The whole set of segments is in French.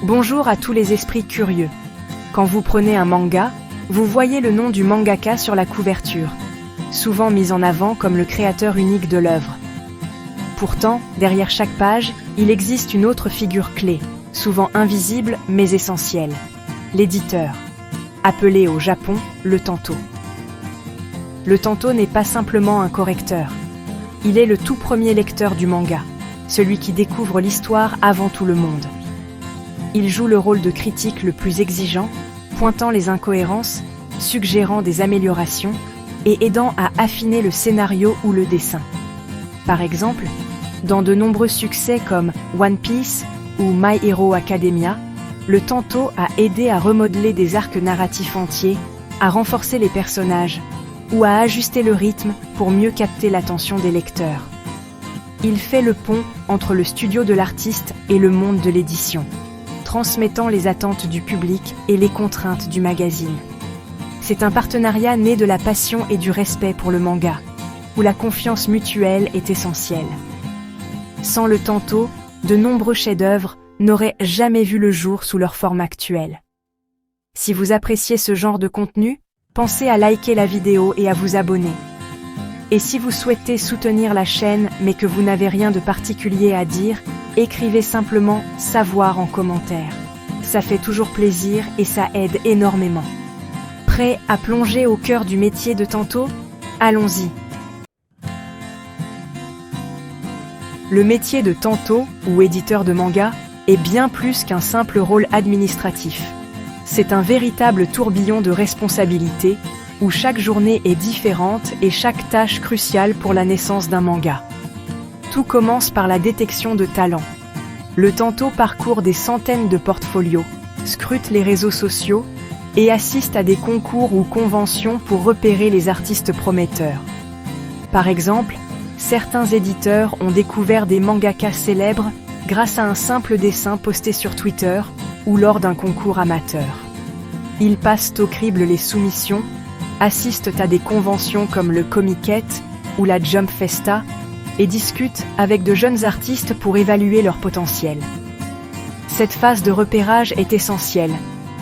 Bonjour à tous les esprits curieux. Quand vous prenez un manga, vous voyez le nom du mangaka sur la couverture, souvent mis en avant comme le créateur unique de l'œuvre. Pourtant, derrière chaque page, il existe une autre figure clé, souvent invisible mais essentielle, l'éditeur, appelé au Japon le tanto. Le tanto n'est pas simplement un correcteur, il est le tout premier lecteur du manga, celui qui découvre l'histoire avant tout le monde. Il joue le rôle de critique le plus exigeant, pointant les incohérences, suggérant des améliorations et aidant à affiner le scénario ou le dessin. Par exemple, dans de nombreux succès comme One Piece ou My Hero Academia, le tanto a aidé à remodeler des arcs narratifs entiers, à renforcer les personnages ou à ajuster le rythme pour mieux capter l'attention des lecteurs. Il fait le pont entre le studio de l'artiste et le monde de l'édition, transmettant les attentes du public et les contraintes du magazine. C'est un partenariat né de la passion et du respect pour le manga, où la confiance mutuelle est essentielle. Sans le tanto, de nombreux chefs-d'œuvre n'auraient jamais vu le jour sous leur forme actuelle. Si vous appréciez ce genre de contenu, pensez à liker la vidéo et à vous abonner. Et si vous souhaitez soutenir la chaîne mais que vous n'avez rien de particulier à dire, écrivez simplement « savoir » en commentaire. Ça fait toujours plaisir et ça aide énormément. Prêt à plonger au cœur du métier de tanto? Allons-y. Le métier de tanto, ou éditeur de manga, est bien plus qu'un simple rôle administratif. C'est un véritable tourbillon de responsabilités, où chaque journée est différente et chaque tâche cruciale pour la naissance d'un manga. Tout commence par la détection de talents. Le tanto parcourt des centaines de portfolios, scrute les réseaux sociaux et assiste à des concours ou conventions pour repérer les artistes prometteurs. Par exemple, certains éditeurs ont découvert des mangakas célèbres grâce à un simple dessin posté sur Twitter ou lors d'un concours amateur. Ils passent au crible les soumissions, assistent à des conventions comme le Comiket ou la Jump Festa et discutent avec de jeunes artistes pour évaluer leur potentiel. Cette phase de repérage est essentielle,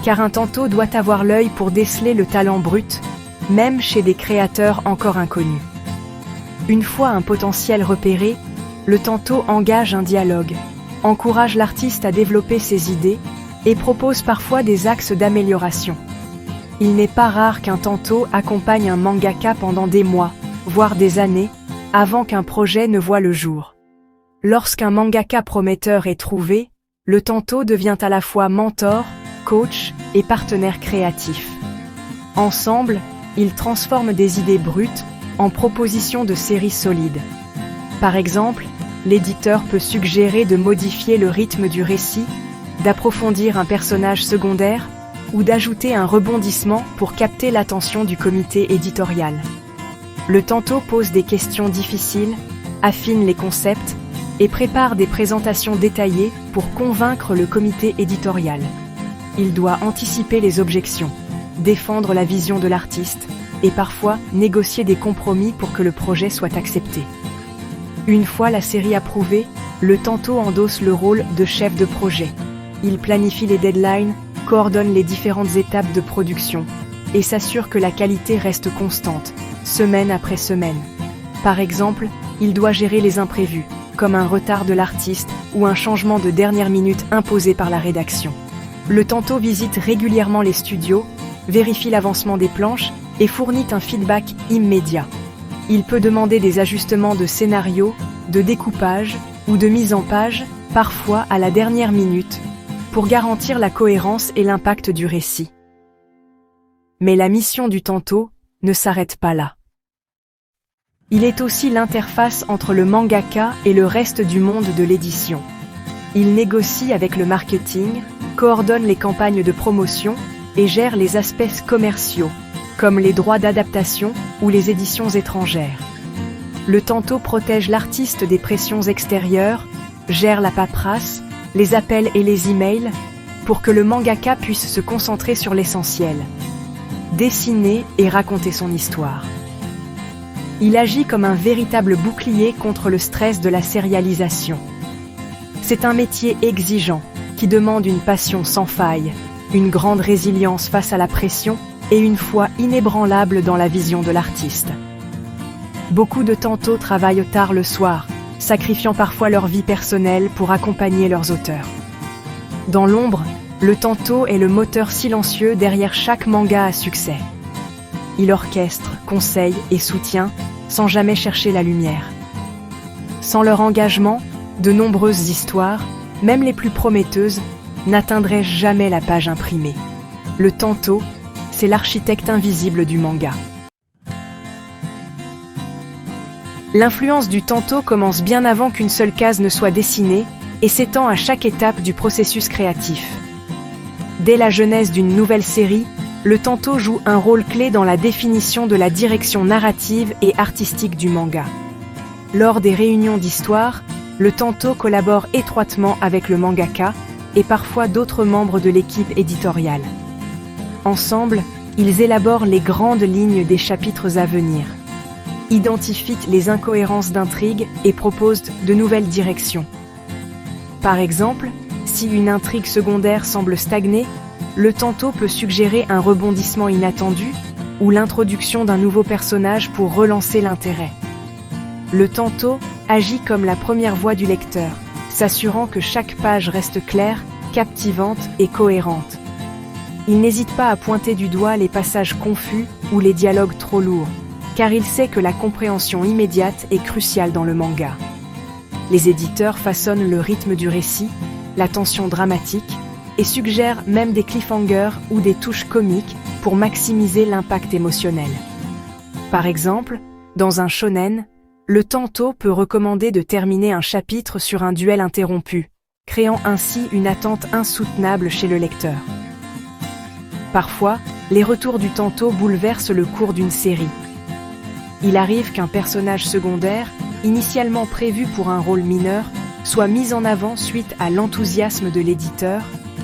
car un tanto doit avoir l'œil pour déceler le talent brut, même chez des créateurs encore inconnus. Une fois un potentiel repéré, le tanto engage un dialogue, encourage l'artiste à développer ses idées et propose parfois des axes d'amélioration. Il n'est pas rare qu'un tanto accompagne un mangaka pendant des mois, voire des années, avant qu'un projet ne voie le jour. Lorsqu'un mangaka prometteur est trouvé, le tanto devient à la fois mentor, coach et partenaire créatif. Ensemble, ils transforment des idées brutes en propositions de séries solides. Par exemple, l'éditeur peut suggérer de modifier le rythme du récit, d'approfondir un personnage secondaire ou d'ajouter un rebondissement pour capter l'attention du comité éditorial. Le tanto pose des questions difficiles, affine les concepts et prépare des présentations détaillées pour convaincre le comité éditorial. Il doit anticiper les objections, défendre la vision de l'artiste et parfois négocier des compromis pour que le projet soit accepté. Une fois la série approuvée, le tanto endosse le rôle de chef de projet. Il planifie les deadlines, coordonne les différentes étapes de production et s'assure que la qualité reste constante, semaine après semaine. Par exemple, il doit gérer les imprévus, comme un retard de l'artiste ou un changement de dernière minute imposé par la rédaction. Le tanto visite régulièrement les studios, vérifie l'avancement des planches et fournit un feedback immédiat. Il peut demander des ajustements de scénario, de découpage ou de mise en page, parfois à la dernière minute, pour garantir la cohérence et l'impact du récit. Mais la mission du tanto ne s'arrête pas là. Il est aussi l'interface entre le mangaka et le reste du monde de l'édition. Il négocie avec le marketing, coordonne les campagnes de promotion et gère les aspects commerciaux, comme les droits d'adaptation ou les éditions étrangères. Le tanto protège l'artiste des pressions extérieures, gère la paperasse, les appels et les emails, pour que le mangaka puisse se concentrer sur l'essentiel, dessiner et raconter son histoire. Il agit comme un véritable bouclier contre le stress de la sérialisation. C'est un métier exigeant, qui demande une passion sans faille, une grande résilience face à la pression et une foi inébranlable dans la vision de l'artiste. Beaucoup de tantos travaillent tard le soir, sacrifiant parfois leur vie personnelle pour accompagner leurs auteurs. Dans l'ombre, le tanto est le moteur silencieux derrière chaque manga à succès. Il orchestre, conseille et soutient sans jamais chercher la lumière. Sans leur engagement, de nombreuses histoires, même les plus prometteuses, n'atteindraient jamais la page imprimée. Le tanto, c'est l'architecte invisible du manga. L'influence du tanto commence bien avant qu'une seule case ne soit dessinée et s'étend à chaque étape du processus créatif. Dès la genèse d'une nouvelle série, le tanto joue un rôle clé dans la définition de la direction narrative et artistique du manga. Lors des réunions d'histoire, le tanto collabore étroitement avec le mangaka et parfois d'autres membres de l'équipe éditoriale. Ensemble, ils élaborent les grandes lignes des chapitres à venir, identifient les incohérences d'intrigue et proposent de nouvelles directions. Par exemple, si une intrigue secondaire semble stagner, le tanto peut suggérer un rebondissement inattendu ou l'introduction d'un nouveau personnage pour relancer l'intérêt. Le tanto agit comme la première voix du lecteur, s'assurant que chaque page reste claire, captivante et cohérente. Il n'hésite pas à pointer du doigt les passages confus ou les dialogues trop lourds, car il sait que la compréhension immédiate est cruciale dans le manga. Les éditeurs façonnent le rythme du récit, la tension dramatique, et suggèrent même des cliffhangers ou des touches comiques pour maximiser l'impact émotionnel. Par exemple, dans un shonen, le tanto peut recommander de terminer un chapitre sur un duel interrompu, créant ainsi une attente insoutenable chez le lecteur. Parfois, les retours du tanto bouleversent le cours d'une série. Il arrive qu'un personnage secondaire, initialement prévu pour un rôle mineur, soit mis en avant suite à l'enthousiasme de l'éditeur,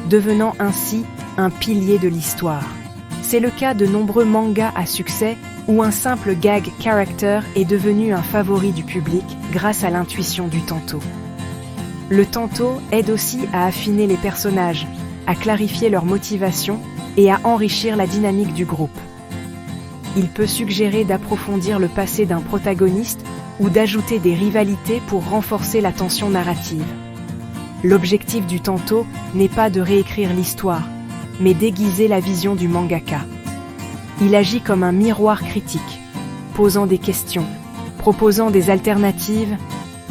devenant ainsi un pilier de l'histoire. C'est le cas de nombreux mangas à succès où un simple gag character est devenu un favori du public grâce à l'intuition du tanto. Le tanto aide aussi à affiner les personnages, à clarifier leurs motivations et à enrichir la dynamique du groupe. Il peut suggérer d'approfondir le passé d'un protagoniste ou d'ajouter des rivalités pour renforcer la tension narrative. L'objectif du tanto n'est pas de réécrire l'histoire, mais d'aiguiser la vision du mangaka. Il agit comme un miroir critique, posant des questions, proposant des alternatives,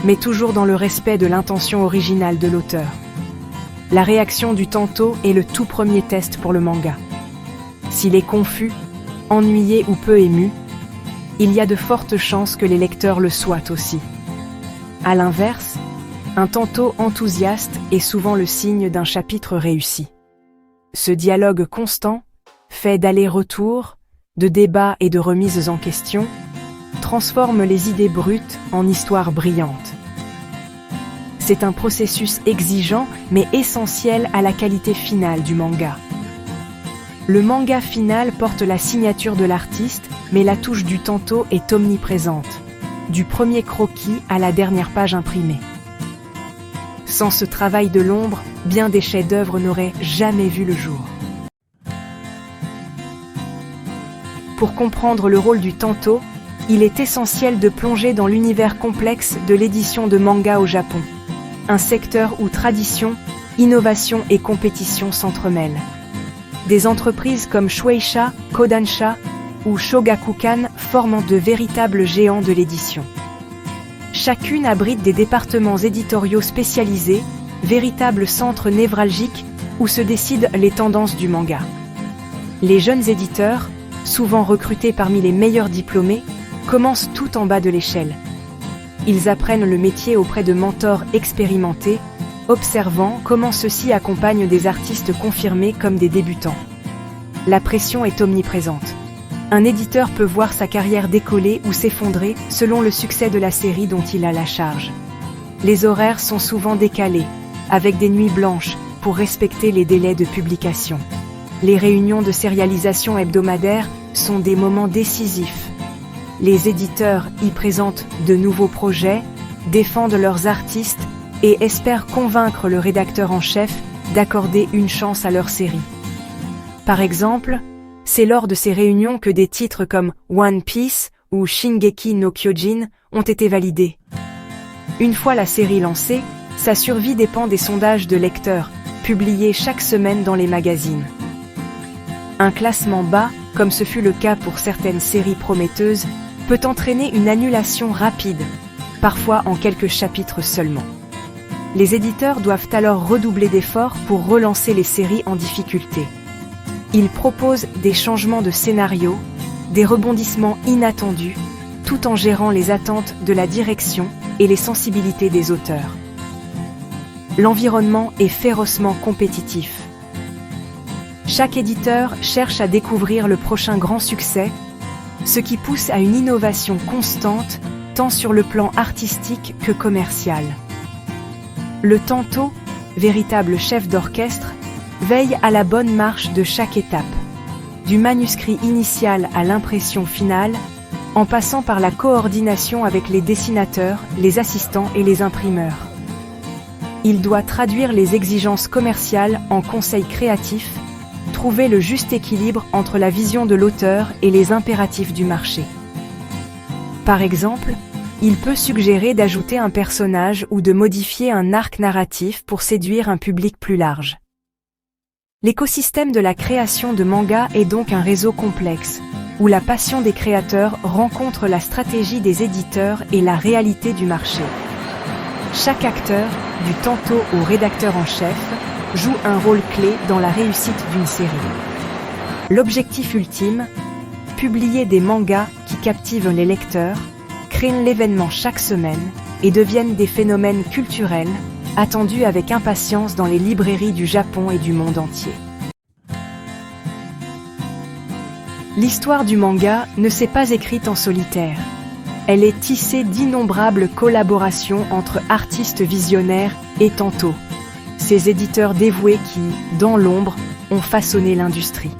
mais toujours dans le respect de l'intention originale de l'auteur. La réaction du tanto est le tout premier test pour le manga. S'il est confus, ennuyé ou peu ému, il y a de fortes chances que les lecteurs le soient aussi. À l'inverse, un tanto enthousiaste est souvent le signe d'un chapitre réussi. Ce dialogue constant, fait d'allers-retours, de débats et de remises en question, transforme les idées brutes en histoires brillantes. C'est un processus exigeant mais essentiel à la qualité finale du manga. Le manga final porte la signature de l'artiste, mais la touche du tanto est omniprésente, du premier croquis à la dernière page imprimée. Sans ce travail de l'ombre, bien des chefs-d'œuvre n'auraient jamais vu le jour. Pour comprendre le rôle du tanto, il est essentiel de plonger dans l'univers complexe de l'édition de manga au Japon, un secteur où tradition, innovation et compétition s'entremêlent. Des entreprises comme Shueisha, Kodansha ou Shogakukan forment de véritables géants de l'édition. Chacune abrite des départements éditoriaux spécialisés, véritables centres névralgiques où se décident les tendances du manga. Les jeunes éditeurs, souvent recrutés parmi les meilleurs diplômés, commencent tout en bas de l'échelle. Ils apprennent le métier auprès de mentors expérimentés, observant comment ceux-ci accompagnent des artistes confirmés comme des débutants. La pression est omniprésente. Un éditeur peut voir sa carrière décoller ou s'effondrer selon le succès de la série dont il a la charge. Les horaires sont souvent décalés, avec des nuits blanches, pour respecter les délais de publication. Les réunions de sérialisation hebdomadaires sont des moments décisifs. Les éditeurs y présentent de nouveaux projets, défendent leurs artistes et espèrent convaincre le rédacteur en chef d'accorder une chance à leur série. Par exemple, c'est lors de ces réunions que des titres comme One Piece ou Shingeki no Kyojin ont été validés. Une fois la série lancée, sa survie dépend des sondages de lecteurs, publiés chaque semaine dans les magazines. Un classement bas, comme ce fut le cas pour certaines séries prometteuses, peut entraîner une annulation rapide, parfois en quelques chapitres seulement. Les éditeurs doivent alors redoubler d'efforts pour relancer les séries en difficulté. Ils proposent des changements de scénario, des rebondissements inattendus, tout en gérant les attentes de la direction et les sensibilités des auteurs. L'environnement est férocement compétitif. Chaque éditeur cherche à découvrir le prochain grand succès, ce qui pousse à une innovation constante, tant sur le plan artistique que commercial. Le Tanto, véritable chef d'orchestre, veille à la bonne marche de chaque étape, du manuscrit initial à l'impression finale, en passant par la coordination avec les dessinateurs, les assistants et les imprimeurs. Il doit traduire les exigences commerciales en conseils créatifs, trouver le juste équilibre entre la vision de l'auteur et les impératifs du marché. Par exemple, il peut suggérer d'ajouter un personnage ou de modifier un arc narratif pour séduire un public plus large. L'écosystème de la création de manga est donc un réseau complexe, où la passion des créateurs rencontre la stratégie des éditeurs et la réalité du marché. Chaque acteur, du Tanto au rédacteur en chef, joue un rôle clé dans la réussite d'une série. L'objectif ultime, publier des mangas qui captivent les lecteurs, créent l'événement chaque semaine et deviennent des phénomènes culturels, attendus avec impatience dans les librairies du Japon et du monde entier. L'histoire du manga ne s'est pas écrite en solitaire. Elle est tissée d'innombrables collaborations entre artistes visionnaires et Tanto, ces éditeurs dévoués qui, dans l'ombre, ont façonné l'industrie.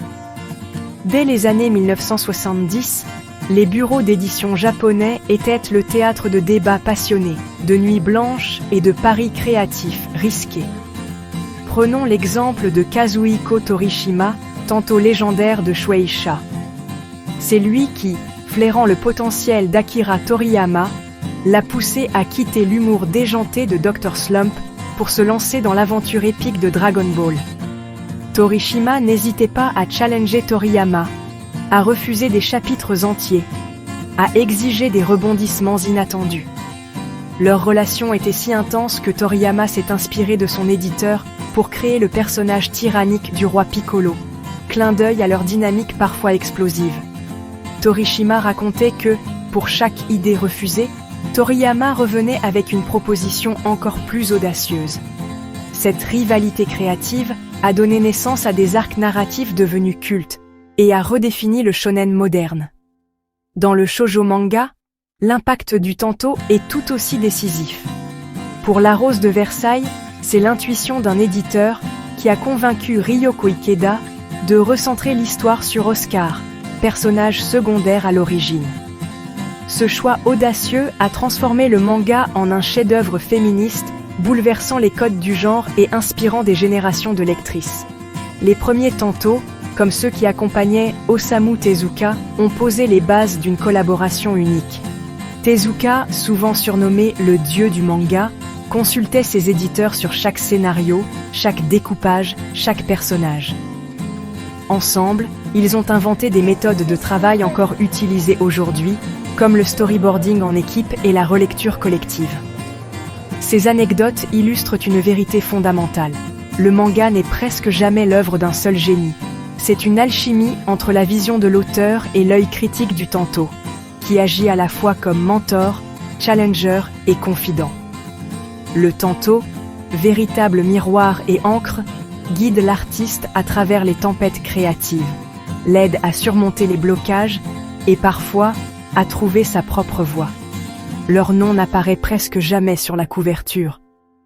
Dès les années 1970, les bureaux d'édition japonais étaient le théâtre de débats passionnés, de nuits blanches et de paris créatifs risqués. Prenons l'exemple de Kazuhiko Torishima, Tanto légendaire de Shueisha. C'est lui qui, flairant le potentiel d'Akira Toriyama, l'a poussé à quitter l'humour déjanté de Dr. Slump pour se lancer dans l'aventure épique de Dragon Ball. Torishima n'hésitait pas à challenger Toriyama, à refuser des chapitres entiers, à exiger des rebondissements inattendus. Leur relation était si intense que Toriyama s'est inspiré de son éditeur pour créer le personnage tyrannique du roi Piccolo, clin d'œil à leur dynamique parfois explosive. Torishima racontait que, pour chaque idée refusée, Toriyama revenait avec une proposition encore plus audacieuse. Cette rivalité créative a donné naissance à des arcs narratifs devenus cultes et a redéfini le shonen moderne. Dans le shoujo manga, l'impact du Tanto est tout aussi décisif. Pour La Rose de Versailles, c'est l'intuition d'un éditeur qui a convaincu Ryoko Ikeda de recentrer l'histoire sur Oscar, personnage secondaire à l'origine. Ce choix audacieux a transformé le manga en un chef-d'œuvre féministe, bouleversant les codes du genre et inspirant des générations de lectrices. Les premiers Tanto, comme ceux qui accompagnaient Osamu Tezuka, ont posé les bases d'une collaboration unique. Tezuka, souvent surnommé le dieu du manga, consultait ses éditeurs sur chaque scénario, chaque découpage, chaque personnage. Ensemble, ils ont inventé des méthodes de travail encore utilisées aujourd'hui, comme le storyboarding en équipe et la relecture collective. Ces anecdotes illustrent une vérité fondamentale. Le manga n'est presque jamais l'œuvre d'un seul génie. C'est une alchimie entre la vision de l'auteur et l'œil critique du Tanto, qui agit à la fois comme mentor, challenger et confident. Le Tanto, véritable miroir et encre, guide l'artiste à travers les tempêtes créatives, l'aide à surmonter les blocages et parfois à trouver sa propre voie. Leur nom n'apparaît presque jamais sur la couverture,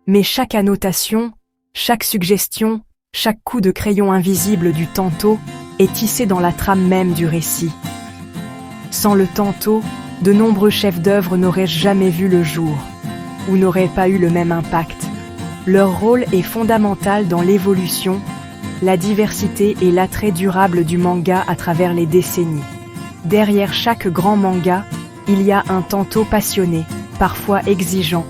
mais chaque annotation, chaque suggestion, chaque coup de crayon invisible du Tanto est tissé dans la trame même du récit. Sans le Tanto, de nombreux chefs-d'œuvre n'auraient jamais vu le jour, ou n'auraient pas eu le même impact. Leur rôle est fondamental dans l'évolution, la diversité et l'attrait durable du manga à travers les décennies. Derrière chaque grand manga, il y a un Tanto passionné, parfois exigeant,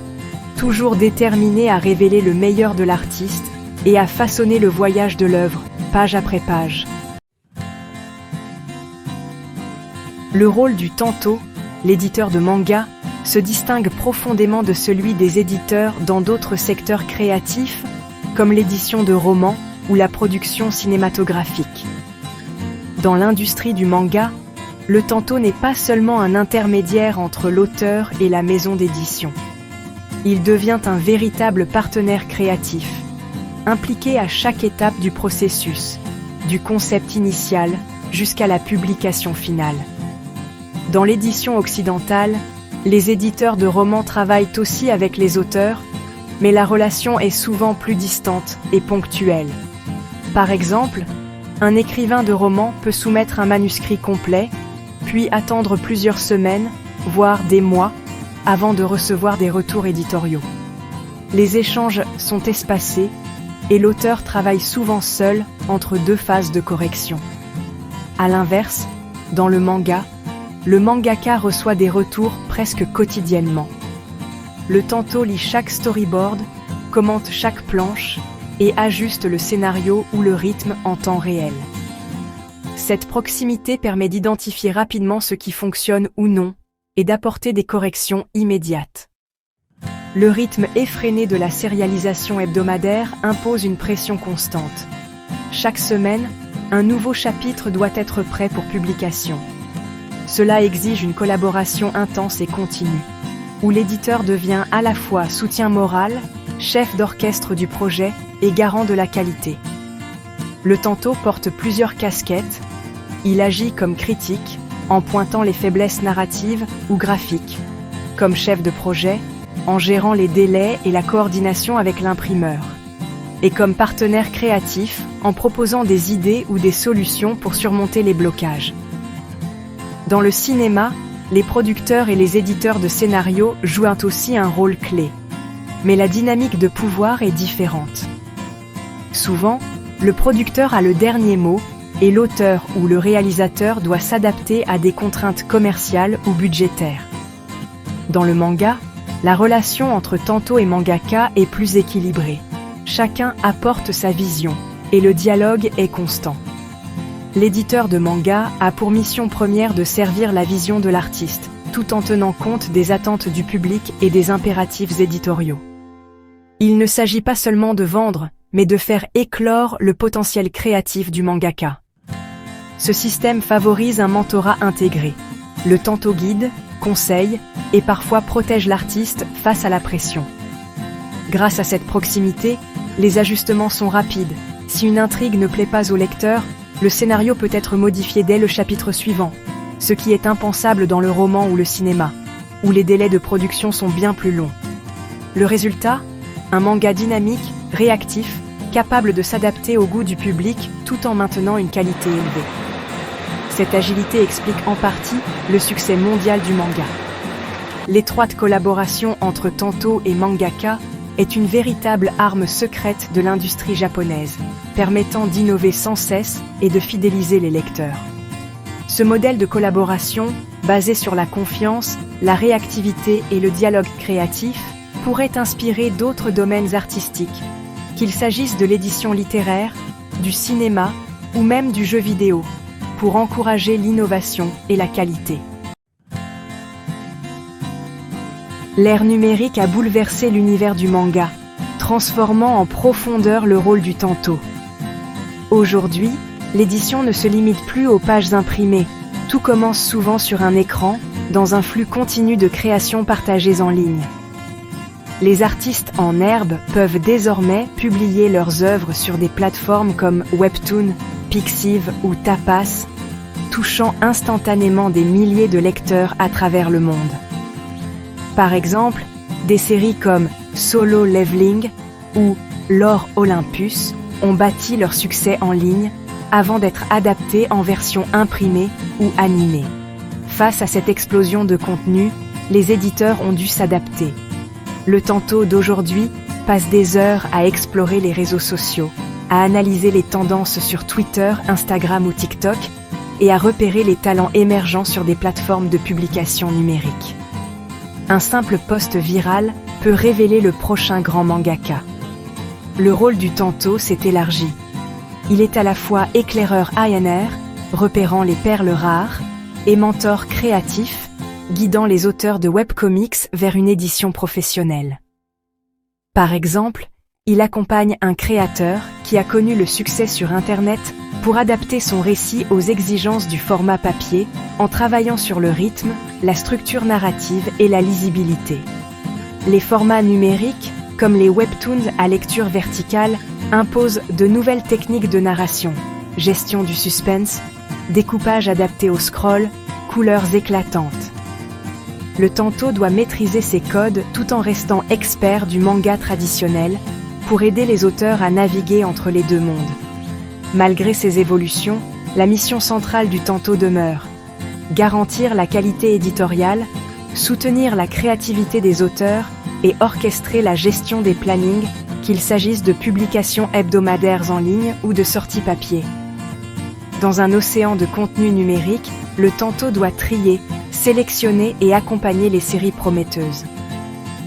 toujours déterminé à révéler le meilleur de l'artiste et à façonner le voyage de l'œuvre, page après page. Le rôle du Tanto, l'éditeur de manga, se distingue profondément de celui des éditeurs dans d'autres secteurs créatifs, comme l'édition de romans ou la production cinématographique. Dans l'industrie du manga, le Tanto n'est pas seulement un intermédiaire entre l'auteur et la maison d'édition. Il devient un véritable partenaire créatif, impliqué à chaque étape du processus, du concept initial jusqu'à la publication finale. Dans l'édition occidentale, les éditeurs de romans travaillent aussi avec les auteurs, mais la relation est souvent plus distante et ponctuelle. Par exemple, un écrivain de roman peut soumettre un manuscrit complet, puis attendre plusieurs semaines, voire des mois, avant de recevoir des retours éditoriaux. Les échanges sont espacés et l'auteur travaille souvent seul entre deux phases de correction. À l'inverse, dans le mangaka reçoit des retours presque quotidiennement. Le Tanto lit chaque storyboard, commente chaque planche et ajuste le scénario ou le rythme en temps réel. Cette proximité permet d'identifier rapidement ce qui fonctionne ou non et d'apporter des corrections immédiates. Le rythme effréné de la sérialisation hebdomadaire impose une pression constante. Chaque semaine, un nouveau chapitre doit être prêt pour publication. Cela exige une collaboration intense et continue, où l'éditeur devient à la fois soutien moral, chef d'orchestre du projet et garant de la qualité. Le Tanto porte plusieurs casquettes. Il agit comme critique, en pointant les faiblesses narratives ou graphiques, comme chef de projet, en gérant les délais et la coordination avec l'imprimeur, et comme partenaire créatif, en proposant des idées ou des solutions pour surmonter les blocages. Dans le cinéma, les producteurs et les éditeurs de scénarios jouent aussi un rôle clé. Mais la dynamique de pouvoir est différente. Souvent, le producteur a le dernier mot et l'auteur ou le réalisateur doit s'adapter à des contraintes commerciales ou budgétaires. Dans le manga, la relation entre Tanto et mangaka est plus équilibrée. Chacun apporte sa vision et le dialogue est constant. L'éditeur de manga a pour mission première de servir la vision de l'artiste, tout en tenant compte des attentes du public et des impératifs éditoriaux. Il ne s'agit pas seulement de vendre, mais de faire éclore le potentiel créatif du mangaka. Ce système favorise un mentorat intégré. Le Tanto guide, conseille et parfois protège l'artiste face à la pression. Grâce à cette proximité, les ajustements sont rapides. Si une intrigue ne plaît pas au lecteur, le scénario peut être modifié dès le chapitre suivant, ce qui est impensable dans le roman ou le cinéma, où les délais de production sont bien plus longs. Le résultat ? Un manga dynamique, réactif, capable de s'adapter au goût du public tout en maintenant une qualité élevée. Cette agilité explique en partie le succès mondial du manga. L'étroite collaboration entre Tanto et mangaka est une véritable arme secrète de l'industrie japonaise, permettant d'innover sans cesse et de fidéliser les lecteurs. Ce modèle de collaboration, basé sur la confiance, la réactivité et le dialogue créatif, pourrait inspirer d'autres domaines artistiques, qu'il s'agisse de l'édition littéraire, du cinéma ou même du jeu vidéo, pour encourager l'innovation et la qualité. L'ère numérique a bouleversé l'univers du manga, transformant en profondeur le rôle du Tanto. Aujourd'hui, l'édition ne se limite plus aux pages imprimées, tout commence souvent sur un écran, dans un flux continu de créations partagées en ligne. Les artistes en herbe peuvent désormais publier leurs œuvres sur des plateformes comme Webtoon, Pixiv ou Tapas, touchant instantanément des milliers de lecteurs à travers le monde. Par exemple, des séries comme Solo Leveling ou Lore Olympus ont bâti leur succès en ligne avant d'être adaptées en version imprimée ou animée. Face à cette explosion de contenu, les éditeurs ont dû s'adapter. Le Tanto d'aujourd'hui passe des heures à explorer les réseaux sociaux, à analyser les tendances sur Twitter, Instagram ou TikTok, et à repérer les talents émergents sur des plateformes de publication numérique. Un simple post viral peut révéler le prochain grand mangaka. Le rôle du tanto s'est élargi. Il est à la fois éclaireur ANR, repérant les perles rares, et mentor créatif, guidant les auteurs de webcomics vers une édition professionnelle. Par exemple, il accompagne un créateur qui a connu le succès sur Internet pour adapter son récit aux exigences du format papier en travaillant sur le rythme, la structure narrative et la lisibilité. Les formats numériques, comme les webtoons à lecture verticale, imposent de nouvelles techniques de narration, gestion du suspense, découpage adapté au scroll, couleurs éclatantes. Le tanto doit maîtriser ses codes tout en restant expert du manga traditionnel pour aider les auteurs à naviguer entre les deux mondes. Malgré ces évolutions, la mission centrale du tanto demeure: garantir la qualité éditoriale, soutenir la créativité des auteurs et orchestrer la gestion des plannings, qu'il s'agisse de publications hebdomadaires en ligne ou de sorties papier. Dans un océan de contenu numérique, le tanto doit trier, sélectionner et accompagner les séries prometteuses.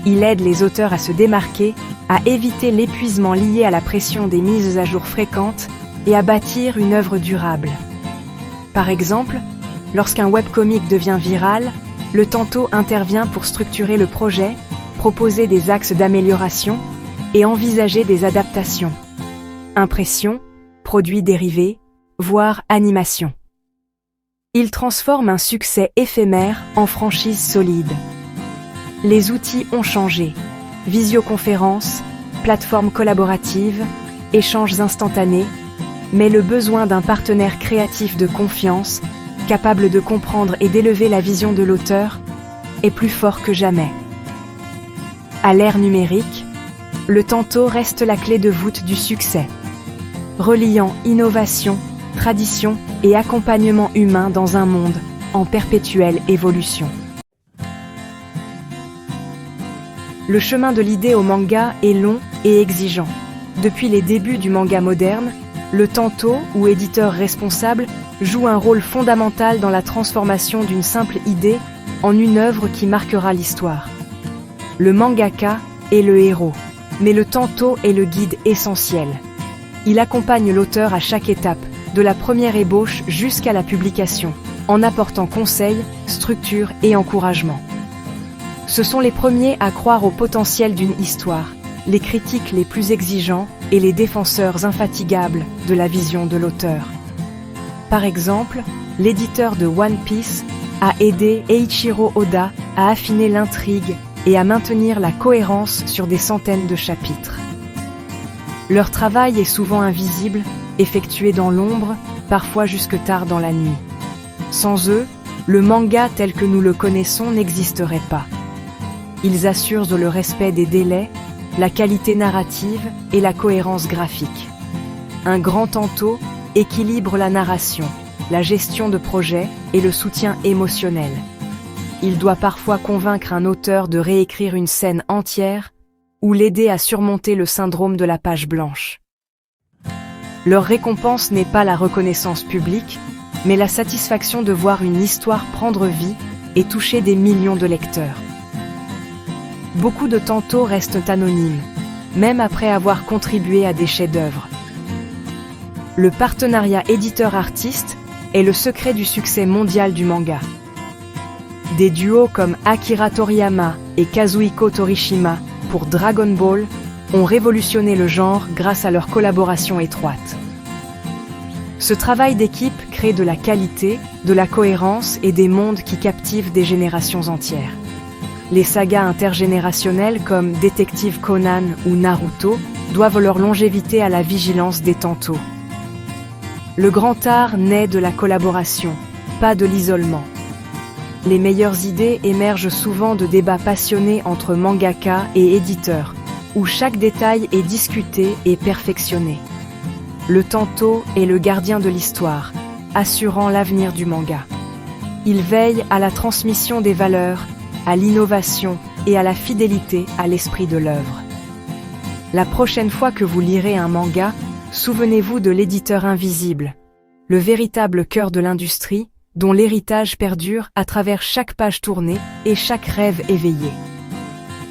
Il aide les auteurs à se démarquer, à éviter l'épuisement lié à la pression des mises à jour fréquentes et à bâtir une œuvre durable. Par exemple, lorsqu'un webcomic devient viral, le tanto intervient pour structurer le projet, proposer des axes d'amélioration et envisager des adaptations. Impression, produits dérivés, voire animation. Il transforme un succès éphémère en franchise solide. Les outils ont changé. Visioconférences, plateformes collaboratives, échanges instantanés, mais le besoin d'un partenaire créatif de confiance, capable de comprendre et d'élever la vision de l'auteur, est plus fort que jamais. À l'ère numérique, le tanto reste la clé de voûte du succès, reliant innovation, tradition et accompagnement humain dans un monde en perpétuelle évolution. Le chemin de l'idée au manga est long et exigeant. Depuis les débuts du manga moderne, le tanto, ou éditeur responsable, joue un rôle fondamental dans la transformation d'une simple idée en une œuvre qui marquera l'histoire. Le mangaka est le héros, mais le tanto est le guide essentiel. Il accompagne l'auteur à chaque étape, de la première ébauche jusqu'à la publication, en apportant conseils, structure et encouragement. Ce sont les premiers à croire au potentiel d'une histoire, les critiques les plus exigeants et les défenseurs infatigables de la vision de l'auteur. Par exemple, l'éditeur de One Piece a aidé Eiichiro Oda à affiner l'intrigue et à maintenir la cohérence sur des centaines de chapitres. Leur travail est souvent invisible, effectué dans l'ombre, parfois jusque tard dans la nuit. Sans eux, le manga tel que nous le connaissons n'existerait pas. Ils assurent le respect des délais, la qualité narrative et la cohérence graphique. Un grand tanto équilibre la narration, la gestion de projet et le soutien émotionnel. Il doit parfois convaincre un auteur de réécrire une scène entière ou l'aider à surmonter le syndrome de la page blanche. Leur récompense n'est pas la reconnaissance publique, mais la satisfaction de voir une histoire prendre vie et toucher des millions de lecteurs. Beaucoup de tantos restent anonymes, même après avoir contribué à des chefs-d'œuvre. Le partenariat éditeur-artiste est le secret du succès mondial du manga. Des duos comme Akira Toriyama et Kazuhiko Torishima pour Dragon Ball ont révolutionné le genre grâce à leur collaboration étroite. Ce travail d'équipe crée de la qualité, de la cohérence et des mondes qui captivent des générations entières. Les sagas intergénérationnelles comme Détective Conan ou Naruto doivent leur longévité à la vigilance des tantos. Le grand art naît de la collaboration, pas de l'isolement. Les meilleures idées émergent souvent de débats passionnés entre mangaka et éditeurs, où chaque détail est discuté et perfectionné. Le tanto est le gardien de l'histoire, assurant l'avenir du manga. Il veille à la transmission des valeurs, à l'innovation et à la fidélité à l'esprit de l'œuvre. La prochaine fois que vous lirez un manga, souvenez-vous de l'éditeur invisible, le véritable cœur de l'industrie, dont l'héritage perdure à travers chaque page tournée et chaque rêve éveillé.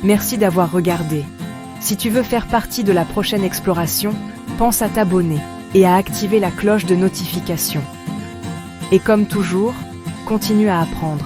Merci d'avoir regardé. Si tu veux faire partie de la prochaine exploration, pense à t'abonner et à activer la cloche de notification. Et comme toujours, continue à apprendre.